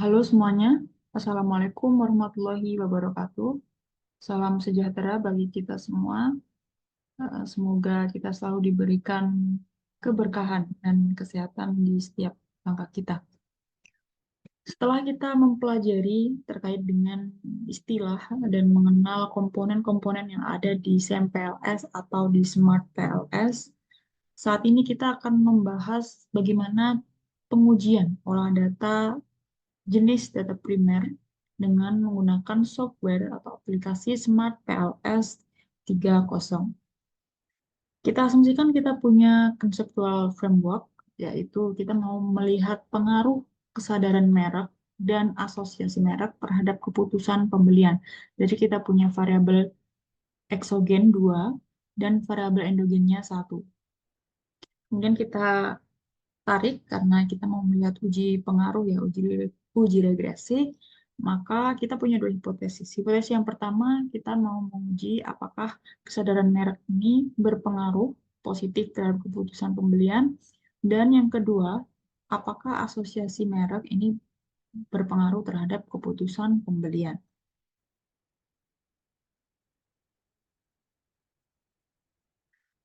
Halo semuanya, Assalamualaikum warahmatullahi wabarakatuh. Salam sejahtera bagi kita semua. Semoga kita selalu diberikan keberkahan dan kesehatan di setiap langkah kita. Setelah kita mempelajari terkait dengan istilah dan mengenal komponen-komponen yang ada di SEM PLS atau di Smart PLS, saat ini kita akan membahas bagaimana pengujian olah data jenis data primer dengan menggunakan software atau aplikasi Smart PLS 3.0. Kita asumsikan kita punya conceptual framework, yaitu kita mau melihat pengaruh kesadaran merek dan asosiasi merek terhadap keputusan pembelian. Jadi kita punya variabel eksogen 2 dan variabel endogennya 1. Kemudian kita tarik karena kita mau melihat uji pengaruh ya, uji regresi, maka kita punya dua hipotesis. Hipotesis yang pertama, kita mau menguji apakah kesadaran merek ini berpengaruh positif terhadap keputusan pembelian, dan yang kedua, apakah asosiasi merek ini berpengaruh terhadap keputusan pembelian.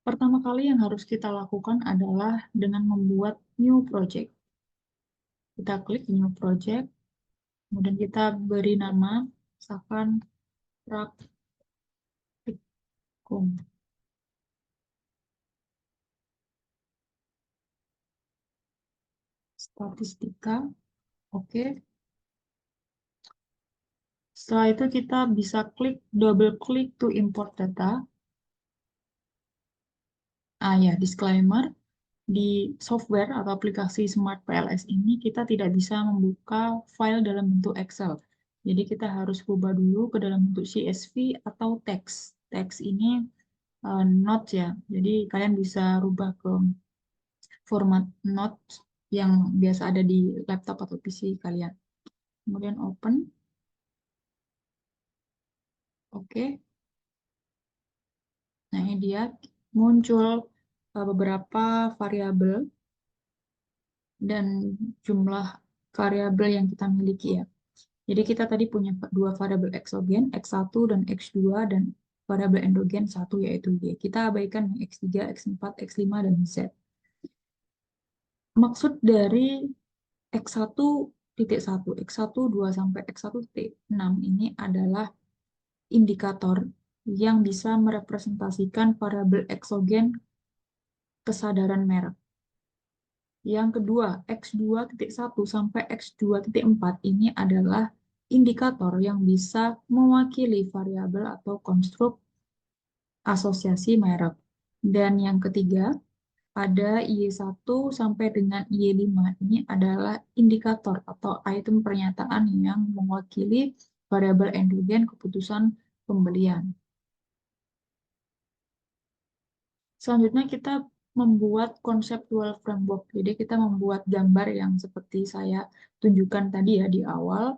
Pertama kali yang harus kita lakukan adalah dengan membuat new project. Kita klik new project, kemudian kita beri nama, misalkan praktikum statistika. Oke. Setelah itu kita bisa double klik to import data. Ya, disclaimer, di software atau aplikasi Smart PLS ini kita tidak bisa membuka file dalam bentuk Excel. Jadi kita harus ubah dulu ke dalam bentuk CSV atau teks. Teks ini notes ya. Jadi kalian bisa rubah ke format notes yang biasa ada di laptop atau PC kalian. Kemudian open. Oke. Nah, ini dia muncul beberapa variabel dan jumlah variabel yang kita miliki ya. Jadi kita tadi punya dua variabel eksogen, X1 dan X2, dan variabel endogen satu yaitu Y. Kita abaikan yang X3, X4, X5, dan Z. Maksud dari X1.1, X1, 2, sampai X1.6 ini adalah indikator yang bisa merepresentasikan variabel eksogen kesadaran merek. Yang kedua, X2.1 sampai X2.4 ini adalah indikator yang bisa mewakili variabel atau konstruk asosiasi merek. Dan yang ketiga, ada Y1 sampai dengan Y5. Ini adalah indikator atau item pernyataan yang mewakili variabel endogen keputusan pembelian. Selanjutnya kita membuat conceptual framework. Jadi kita membuat gambar yang seperti saya tunjukkan tadi ya di awal,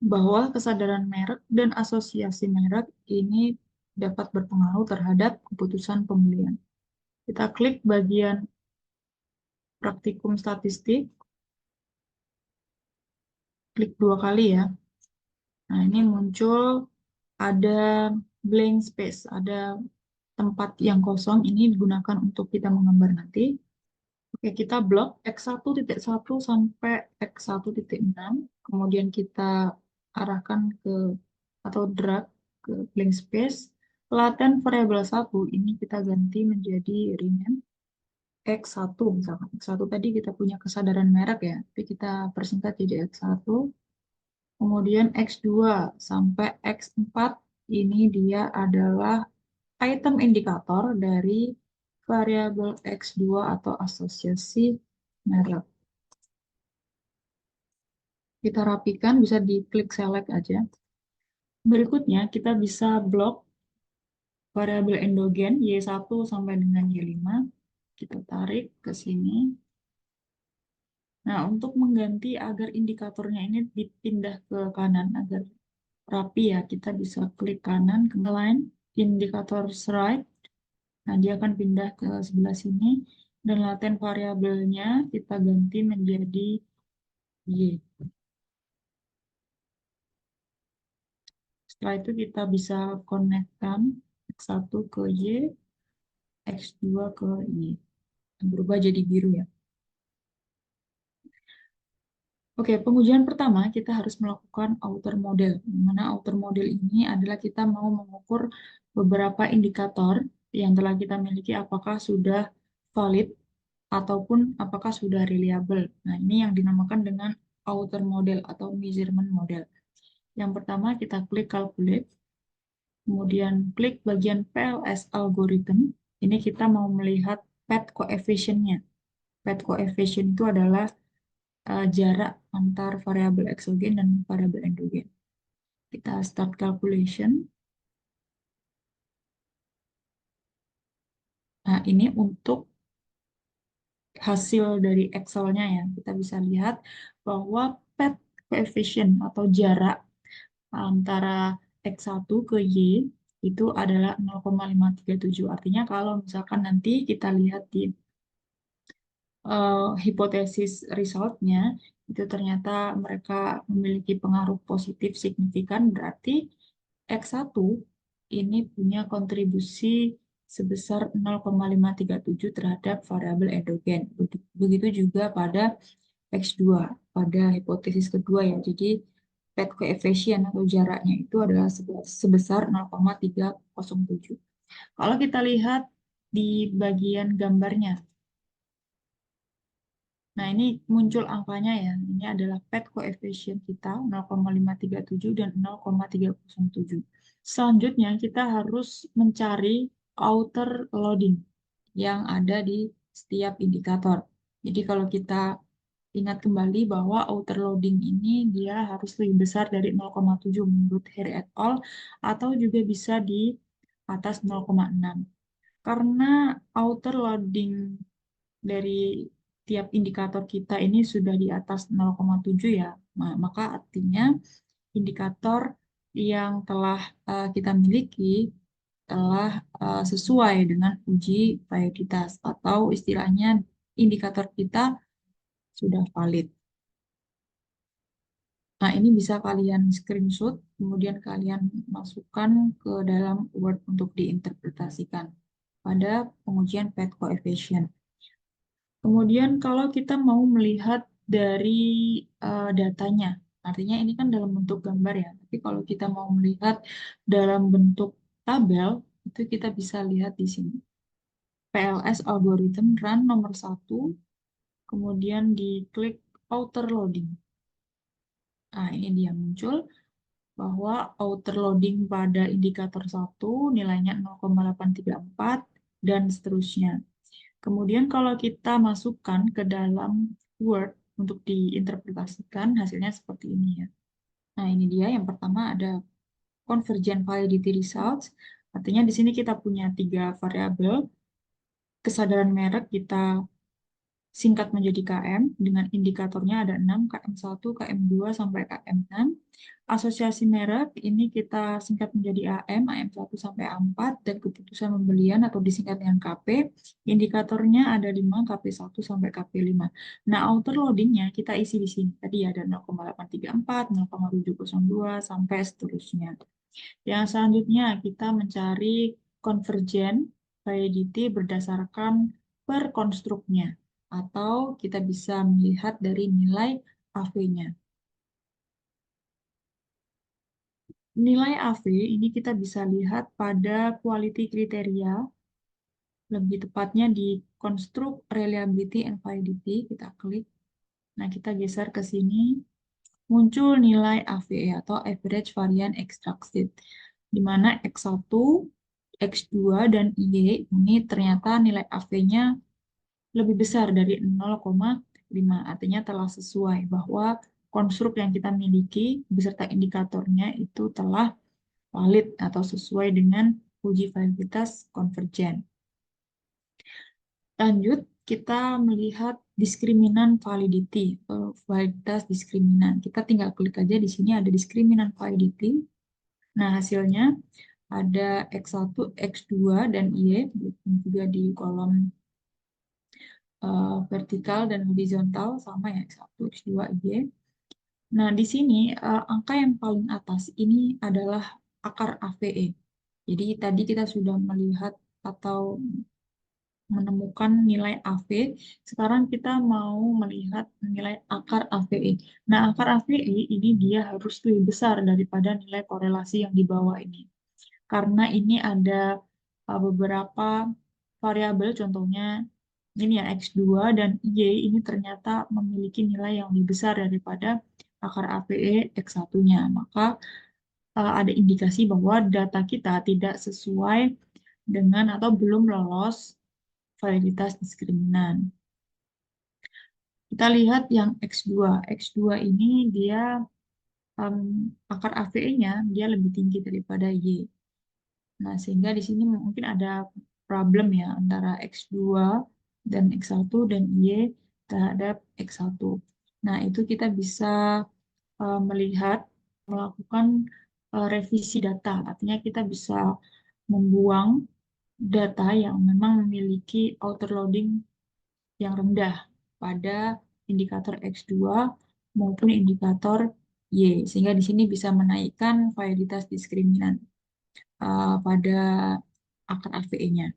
bahwa kesadaran merek dan asosiasi merek ini dapat berpengaruh terhadap keputusan pembelian. Kita klik bagian praktikum statistik, klik dua kali ya. Nah, ini muncul ada blank space, ada tempat yang kosong, ini digunakan untuk kita menggambar nanti. Oke, kita blok X1.1 sampai X1.6, kemudian kita arahkan ke atau drag ke blank space. Laten variabel 1 ini kita ganti menjadi rename X1 misalkan. X1 tadi kita punya kesadaran merek ya, tapi kita persingkat jadi X1. Kemudian X2 sampai X4 ini dia adalah item indikator dari variabel X2 atau asosiasi merek. Kita rapikan, bisa diklik select aja. Berikutnya kita bisa blok variabel endogen Y1 sampai dengan Y5. Kita tarik ke sini. Nah, untuk mengganti agar indikatornya ini dipindah ke kanan agar rapi ya, kita bisa klik kanan ke line indikator right. Nah, dia akan pindah ke sebelah sini, dan laten variabelnya kita ganti menjadi Y. Setelah itu kita bisa konekkan X1 ke Y, X2 ke Y. Berubah jadi biru ya. Oke, pengujian pertama kita harus melakukan outer model. Di mana outer model ini adalah kita mau mengukur beberapa indikator yang telah kita miliki apakah sudah valid ataupun apakah sudah reliable. Nah, ini yang dinamakan dengan outer model atau measurement model. Yang pertama kita klik calculate, kemudian klik bagian PLS algorithm. Ini kita mau melihat path coefficient-nya. Path coefficient itu adalah jarak antar variabel eksogen dan variabel endogen. Kita start calculation. Nah, ini untuk hasil dari Excel-nya ya. Kita bisa lihat bahwa path coefficient atau jarak antara X1 ke Y itu adalah 0,537. Artinya kalau misalkan nanti kita lihat di hipotesis resultnya itu ternyata mereka memiliki pengaruh positif signifikan, berarti X1 ini punya kontribusi sebesar 0,537 terhadap variabel endogen. Begitu juga pada X2, pada hipotesis kedua ya. Jadi path coefficient atau jaraknya itu adalah sebesar 0,307. Kalau kita lihat di bagian gambarnya, nah, ini muncul angkanya ya. Ini adalah path coefficient kita 0,537 dan 0,307. Selanjutnya kita harus mencari outer loading yang ada di setiap indikator. Jadi kalau kita ingat kembali bahwa outer loading ini dia harus lebih besar dari 0,7 menurut Harry et al. Atau juga bisa di atas 0,6. Karena outer loading dari tiap indikator kita ini sudah di atas 0,7 ya, maka artinya indikator yang telah kita miliki telah sesuai dengan uji validitas atau istilahnya indikator kita sudah valid. Nah, ini bisa kalian screenshot, kemudian kalian masukkan ke dalam Word untuk diinterpretasikan pada pengujian path coefficient. Kemudian kalau kita mau melihat dari datanya, artinya ini kan dalam bentuk gambar ya, tapi kalau kita mau melihat dalam bentuk tabel, itu kita bisa lihat di sini. PLS algorithm run nomor 1, kemudian diklik outer loading. Nah, ini dia muncul bahwa outer loading pada indikator 1 nilainya 0,834 dan seterusnya. Kemudian kalau kita masukkan ke dalam Word untuk diinterpretasikan, hasilnya seperti ini ya. Nah, ini dia. Yang pertama ada convergent validity results. Artinya di sini kita punya 3 variabel. Kesadaran merek kita singkat menjadi KM dengan indikatornya ada 6, KM1, KM2, sampai KM6. Asosiasi merek ini kita singkat menjadi AM, AM1 sampai AM4, dan keputusan pembelian atau disingkat dengan KP, indikatornya ada 5, KP1 sampai KP5. Nah, outer loadingnya kita isi di sini. Tadi ada 0,834, 0,702, sampai seterusnya. Yang selanjutnya kita mencari convergent validity berdasarkan per konstruknya, atau kita bisa melihat dari nilai AV-nya. Nilai AV ini kita bisa lihat pada quality kriteria, lebih tepatnya di konstruk reliability and validity, kita klik. Nah, kita geser ke sini, muncul nilai AVE atau average variance extracted, di mana X1, X2, dan Y ini ternyata nilai AV-nya lebih besar dari 0,5. Artinya telah sesuai bahwa konstruk yang kita miliki beserta indikatornya itu telah valid atau sesuai dengan uji validitas konvergen. Lanjut, kita melihat diskriminan validity, validitas diskriminan. Kita tinggal klik aja di sini ada diskriminan validity. Nah, hasilnya ada X1, X2, dan Y, juga di kolom vertikal dan horizontal sama ya, X1, X2, Y. Nah, di sini angka yang paling atas ini adalah akar AVE. Jadi tadi kita sudah melihat atau menemukan nilai AV, sekarang kita mau melihat nilai akar AVE. Nah, akar AVE ini dia harus lebih besar daripada nilai korelasi yang di bawah ini. Karena ini ada beberapa variabel, contohnya ini ya X2 dan Y ini ternyata memiliki nilai yang lebih besar daripada akar AVE X1-nya. Maka ada indikasi bahwa data kita tidak sesuai dengan atau belum lolos validitas diskriminan. Kita lihat yang X2. X2 ini dia akar AVE-nya dia lebih tinggi daripada Y. Nah, sehingga di sini mungkin ada problem ya antara X2 dan X1 dan Y terhadap X1. Nah, itu kita bisa melihat, melakukan revisi data. Artinya kita bisa membuang data yang memang memiliki outer loading yang rendah pada indikator X2 maupun indikator Y, sehingga di sini bisa menaikkan validitas diskriminan pada akar AVE-nya.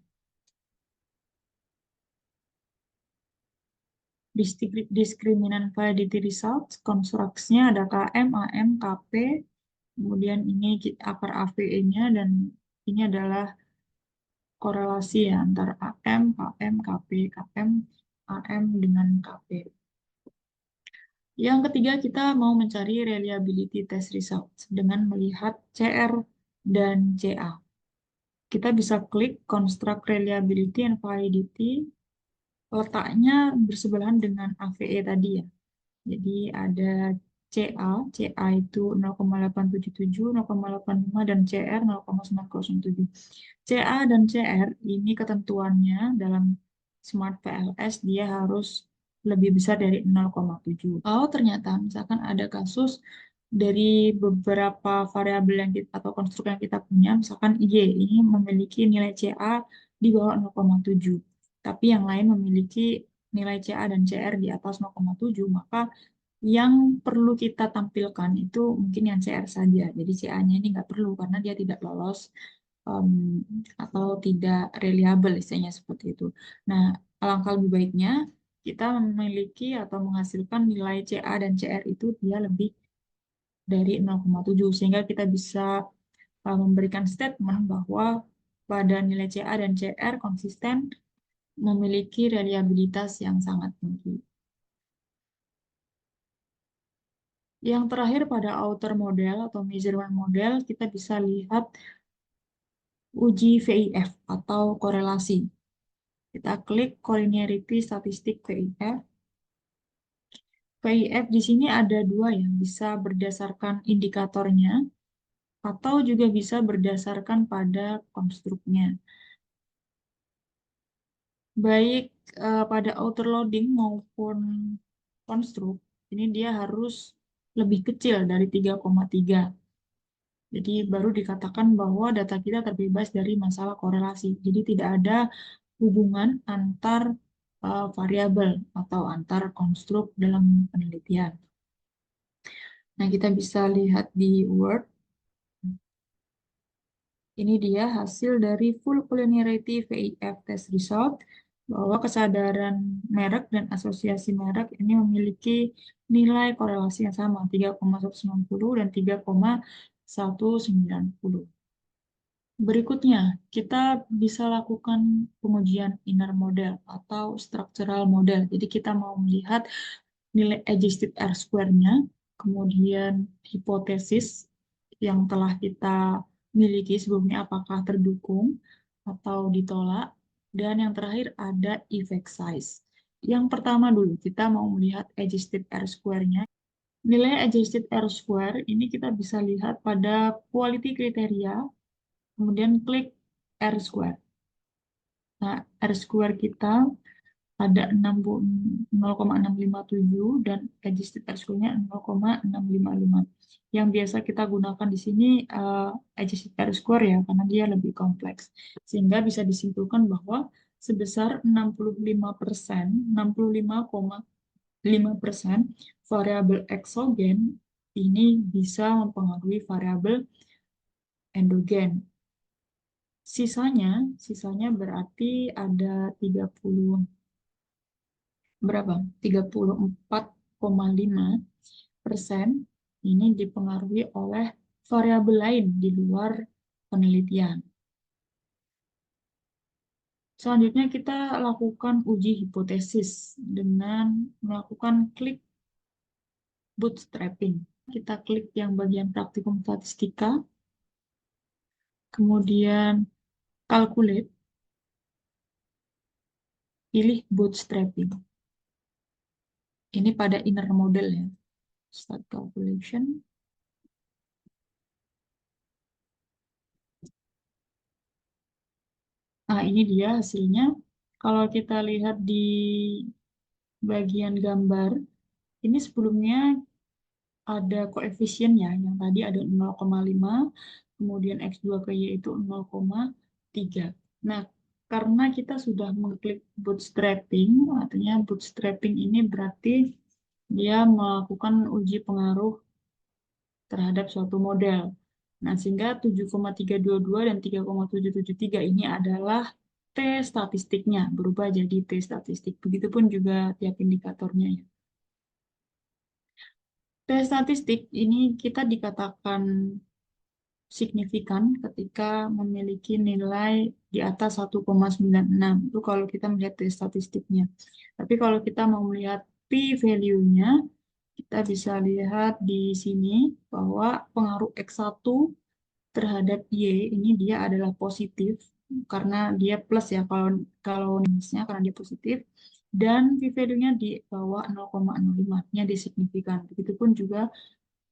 Diskriminan validity results, constructs-nya ada KM, AM, KP, kemudian ini akar AVE-nya, dan ini adalah korelasi ya antara AM, KM, KP, KM, AM dengan KP. Yang ketiga, kita mau mencari reliability test results dengan melihat CR dan CA. Kita bisa klik construct reliability and validity, letaknya bersebelahan dengan AVE tadi ya. Jadi ada CA itu 0,877, 0,85, dan CR 0,907. CA dan CR ini ketentuannya dalam Smart PLS dia harus lebih besar dari 0,7. Kalau ternyata misalkan ada kasus dari beberapa variabel yang kita, atau konstruk yang kita punya, misalkan Y ini memiliki nilai CA di bawah 0,7, tapi yang lain memiliki nilai CA dan CR di atas 0,7, maka yang perlu kita tampilkan itu mungkin yang CR saja. Jadi CA-nya ini nggak perlu karena dia tidak lolos um, atau tidak reliable, istilahnya seperti itu. Nah, alangkah lebih baiknya kita memiliki atau menghasilkan nilai CA dan CR itu dia lebih dari 0,7 sehingga kita bisa memberikan statement bahwa pada nilai CA dan CR konsisten memiliki reliabilitas yang sangat tinggi. Yang terakhir pada outer model atau measurement model, kita bisa lihat uji VIF atau korelasi. Kita klik Collinearity Statistik VIF. VIF di sini ada dua ya, bisa berdasarkan indikatornya atau juga bisa berdasarkan pada konstruknya. Baik pada outer loading maupun konstruk, ini dia harus lebih kecil dari 3,3. Jadi baru dikatakan bahwa data kita terbebas dari masalah korelasi. Jadi tidak ada hubungan antar variabel atau antar konstruk dalam penelitian. Nah, kita bisa lihat di Word. Ini dia hasil dari full collinearity VIF test result, bahwa kesadaran merek dan asosiasi merek ini memiliki nilai korelasi yang sama, 3,190 dan 3,190. Berikutnya, kita bisa lakukan pengujian inner model atau structural model. Jadi kita mau melihat nilai adjusted R-square-nya, kemudian hipotesis yang telah kita miliki sebelumnya apakah terdukung atau ditolak, dan yang terakhir ada effect size. Yang pertama dulu, kita mau melihat adjusted R-square-nya. Nilai adjusted R-square ini kita bisa lihat pada quality kriteria, kemudian klik R-square. Nah, R-square kita ada 0,657 dan adjusted R-square-nya 0,655. Yang biasa kita gunakan di sini adjusted R-square ya, karena dia lebih kompleks. Sehingga bisa disimpulkan bahwa sebesar 65%, 65,5% variabel eksogen ini bisa mempengaruhi variabel endogen. Sisanya berarti ada 30 berapa? 34,5% ini dipengaruhi oleh variabel lain di luar penelitian. Selanjutnya kita lakukan uji hipotesis dengan melakukan klik bootstrapping. Kita klik yang bagian praktikum statistika, kemudian calculate, pilih bootstrapping. Ini pada inner model ya. Start calculation. Nah, ini dia hasilnya. Kalau kita lihat di bagian gambar, ini sebelumnya ada koefisiennya, yang tadi ada 0,5, kemudian X2 ke Y itu 0,3. Nah, karena kita sudah mengklik bootstrapping, artinya bootstrapping ini berarti dia melakukan uji pengaruh terhadap suatu model. Nah, sehingga 7,322 dan 3,773 ini adalah T statistiknya, berubah jadi T statistik. Begitupun juga tiap indikatornya ya. T statistik ini kita dikatakan signifikan ketika memiliki nilai di atas 1,96. Itu kalau kita melihat T statistiknya. Tapi kalau kita mau melihat p-value-nya, kita bisa lihat di sini bahwa pengaruh X1 terhadap Y ini dia adalah positif karena dia plus ya kalau minusnya karena dia positif, dan p-value-nya di bawah 0,05, nya disignifikan. Begitupun juga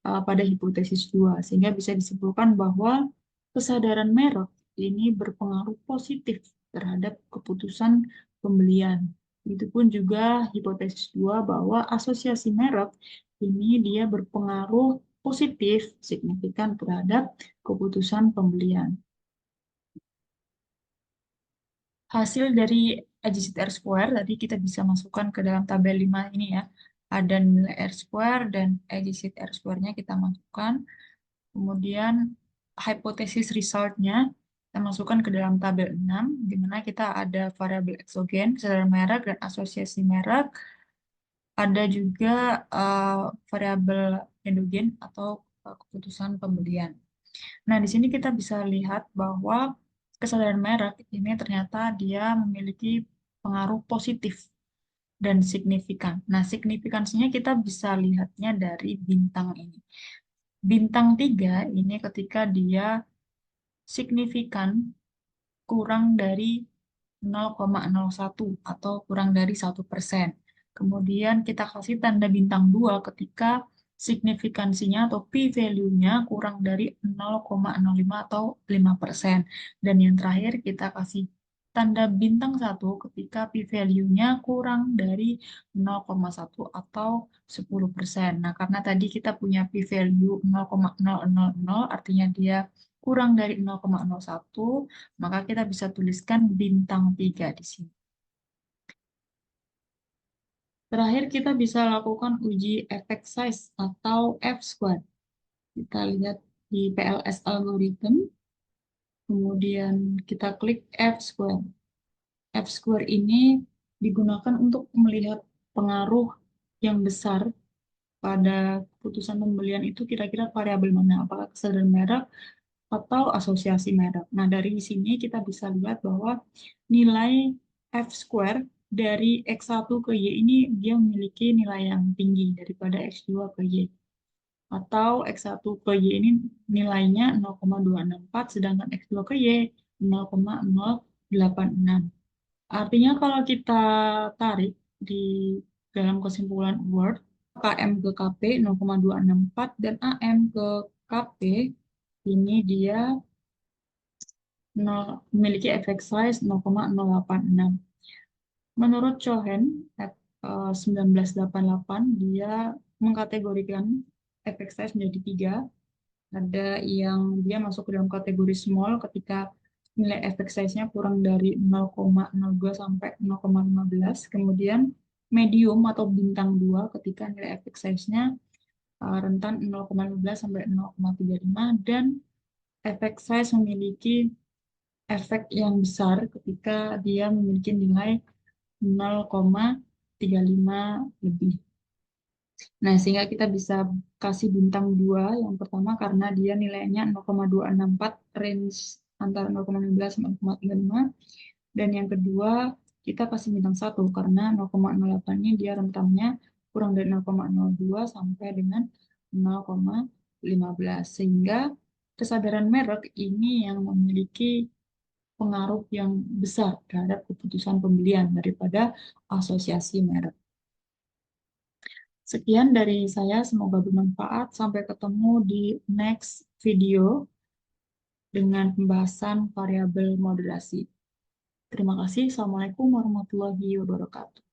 pada hipotesis 2, sehingga bisa disimpulkan bahwa kesadaran merek ini berpengaruh positif terhadap keputusan pembelian. Begitupun juga hipotesis 2 bahwa asosiasi merek ini dia berpengaruh positif signifikan terhadap keputusan pembelian. Hasil dari AJCT R square tadi kita bisa masukkan ke dalam tabel 5 ini ya. Ada nilai R square dan AJCT R square-nya kita masukkan. Kemudian hipotesis result-nya kita masukkan ke dalam tabel 6, di mana kita ada variabel eksogen, kesadaran merek, dan asosiasi merek. Ada juga variabel endogen atau keputusan pembelian. Nah, di sini kita bisa lihat bahwa kesadaran merek ini ternyata dia memiliki pengaruh positif dan signifikan. Nah, signifikansinya kita bisa lihatnya dari bintang ini. Bintang 3 ini ketika dia signifikan kurang dari 0,01 atau kurang dari 1%. Kemudian kita kasih tanda bintang 2 ketika signifikansinya atau p-value-nya kurang dari 0,05 atau 5%. Dan yang terakhir kita kasih tanda bintang 1 ketika p-value-nya kurang dari 0,1 atau 10%. Nah, karena tadi kita punya p-value 0,000, artinya dia kurang dari 0,01, maka kita bisa tuliskan bintang 3 di sini. Terakhir kita bisa lakukan uji effect size atau F-squared. Kita lihat di PLS algorithm, kemudian kita klik F-squared. F-squared ini digunakan untuk melihat pengaruh yang besar pada keputusan pembelian itu kira-kira variabel mana, apakah kesadaran merek atau asosiasi merek. Nah, dari sini kita bisa lihat bahwa nilai F-square dari X1 ke Y ini dia memiliki nilai yang tinggi daripada X2 ke Y. Atau X1 ke Y ini nilainya 0,264, sedangkan X2 ke Y 0,086. Artinya kalau kita tarik di dalam kesimpulan Word, KM ke KP 0,264 dan AM ke KP ini dia memiliki effect size 0,086. Menurut Cohen 1988, dia mengkategorikan effect size menjadi 3. Ada yang dia masuk ke dalam kategori small ketika nilai effect size-nya kurang dari 0,02 sampai 0,15. Kemudian medium atau bintang 2 ketika nilai effect size-nya rentan 0,15 sampai 0,35, dan efek size memiliki efek yang besar ketika dia memiliki nilai 0,35 lebih. Nah, sehingga kita bisa kasih bintang 2. Yang pertama karena dia nilainya 0,264, range antara 0,16 sampai 0,35. Dan yang kedua, kita kasih bintang 1 karena 0,08-nya dia rentangnya kurang dari 0,02 sampai dengan 0,15. Sehingga kesadaran merek ini yang memiliki pengaruh yang besar terhadap keputusan pembelian daripada asosiasi merek. Sekian dari saya, semoga bermanfaat. Sampai ketemu di next video dengan pembahasan variabel moderasi. Terima kasih. Assalamualaikum warahmatullahi wabarakatuh.